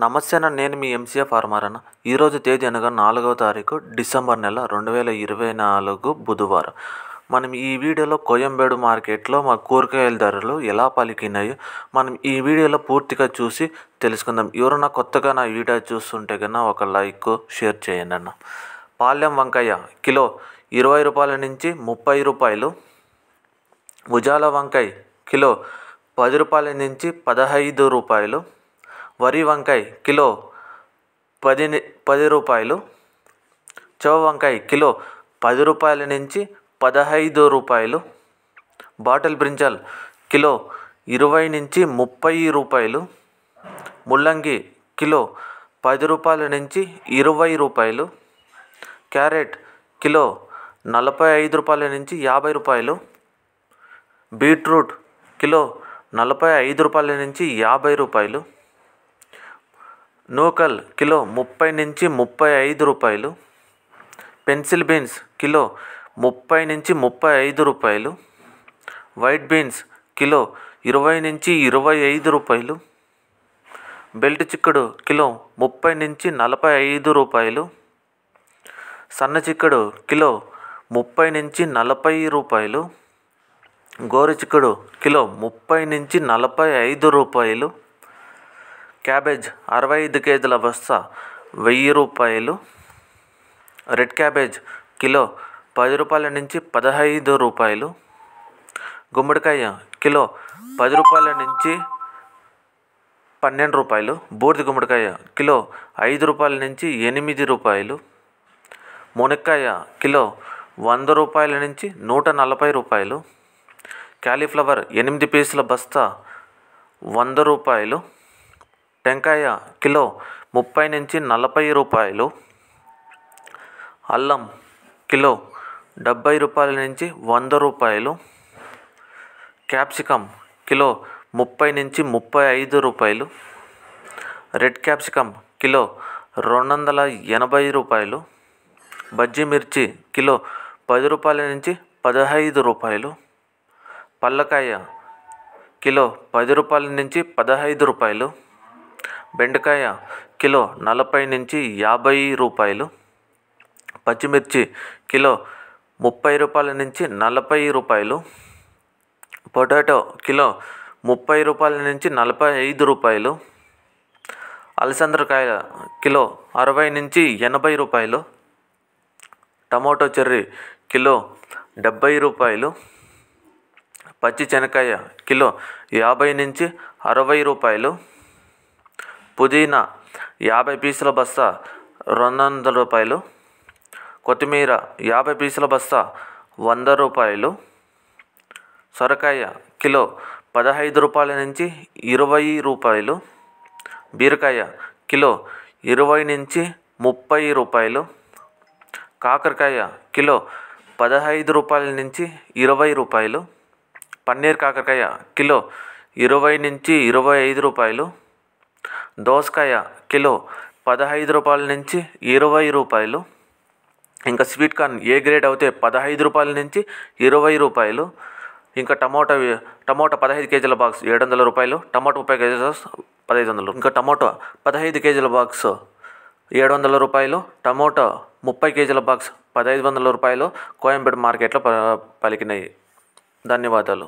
నమస్తే అన్న, నేను మీ ఎంసీఏ ఫార్మర్ అన్న. ఈరోజు తేదీ అనగా 4వ తారీఖు డిసెంబర్ నెల 2024 బుధవారం. మనం ఈ వీడియోలో కోయంబేడు మార్కెట్లో మా కూరగాయల ధరలు ఎలా పలికినాయో మనం ఈ వీడియోలో పూర్తిగా చూసి తెలుసుకుందాం. ఎవరన్నా కొత్తగా నా వీడియో చూస్తుంటే కన్నా ఒక లైక్ షేర్ చేయండి అన్న. పాలెం వంకాయ కిలో 20 రూపాయల నుంచి 30 రూపాయలు. ఉజాల వంకాయ కిలో 10 రూపాయల నుంచి 15 రూపాయలు. వరి వంకాయ కిలో 10 రూపాయలు. చౌ వంకాయ కిలో 10 రూపాయల నుంచి 15 రూపాయలు. బాటిల్ బ్రింజాల్ కిలో 20 నుంచి 30 రూపాయలు. ముల్లంగి కిలో 10 రూపాయల నుంచి 20 రూపాయలు. క్యారెట్ కిలో 45 రూపాయల నుంచి 50 రూపాయలు. బీట్రూట్ కిలో 45 రూపాయల నుంచి 50 రూపాయలు. నూకల్ కిలో 30 నుంచి 35 రూపాయలు. పెన్సిల్ బీన్స్ కిలో 30 నుంచి 35 రూపాయలు. వైట్ బీన్స్ కిలో 20 నుంచి 25 రూపాయలు. బెల్ట్ చిక్కుడు కిలో 30 నుంచి 45 రూపాయలు. సన్న చిక్కుడు కిలో 30 నుంచి 40 రూపాయలు. గోరు చిక్కుడు కిలో 30 నుంచి 45 రూపాయలు. క్యాబేజ్ 65 కేజీల బస్తా 1000 రూపాయలు. రెడ్ క్యాబేజ్ కిలో 10 రూపాయల నుంచి 15 రూపాయలు. గుమ్మడికాయ కిలో 10 రూపాయల నుంచి 12 రూపాయలు. బూడిద గుమ్మడికాయ కిలో 5 రూపాయల నుంచి 8 రూపాయలు. మునక్కాయ కిలో 100 రూపాయల నుంచి 140 రూపాయలు. క్యాలీఫ్లవర్ 8 పీసుల బస్తా 100 రూపాయలు. టెంకాయ కిలో 30 నుంచి 40 రూపాయలు. అల్లం కిలో 70 రూపాయల నుంచి 100 రూపాయలు. క్యాప్సికమ్ కిలో 30 నుంచి 35 రూపాయలు. రెడ్ క్యాప్సికమ్ కిలో 280 రూపాయలు. బజ్జీ మిర్చి కిలో 10 రూపాయల నుంచి 15 రూపాయలు. పల్లకాయ కిలో 10 రూపాయల నుంచి 15 రూపాయలు. బెండకాయ కిలో 40 నుంచి 50 రూపాయలు. పచ్చిమిర్చి కిలో 30 రూపాయల నుంచి 40 రూపాయలు. పొటాటో కిలో 30 రూపాయల నుంచి 45 రూపాయలు. అలసందకాయ కిలో 60 నుంచి 80 రూపాయలు. టమోటో చెర్రీ కిలో 70 రూపాయలు. పచ్చి శనక్కాయ కిలో 50 నుంచి 60 రూపాయలు. పుదీనా 50 పీసుల బస్తా 200 రూపాయలు. కొత్తిమీర 50 పీసుల బస్తా 100 రూపాయలు. సొరకాయ కిలో 15 రూపాయల నుంచి 20 రూపాయలు. బీరకాయ కిలో 20 నుంచి 30 రూపాయలు. కాకరకాయ కిలో 15 రూపాయల నుంచి 20 రూపాయలు. పన్నీర్ కాకరకాయ కిలో 20 నుంచి 25 రూపాయలు. దోసకాయ కిలో 15 రూపాయల నుంచి 20 రూపాయలు. ఇంకా స్వీట్ కార్న్ ఏ గ్రేడ్ అయితే 15 రూపాయల నుంచి 20 రూపాయలు. ఇంకా టమోటా 15 కేజీల బాక్స్ 700 రూపాయలు. టమాటో 30 కేజీల బాక్స్ 1500. ఇంకా టమాటో 15 కేజీల బాక్స్ 700 రూపాయలు. టమోటా 30 కేజీల బాక్స్ 1500 రూపాయలు కోయంబేడు మార్కెట్లో పలికినాయి. ధన్యవాదాలు.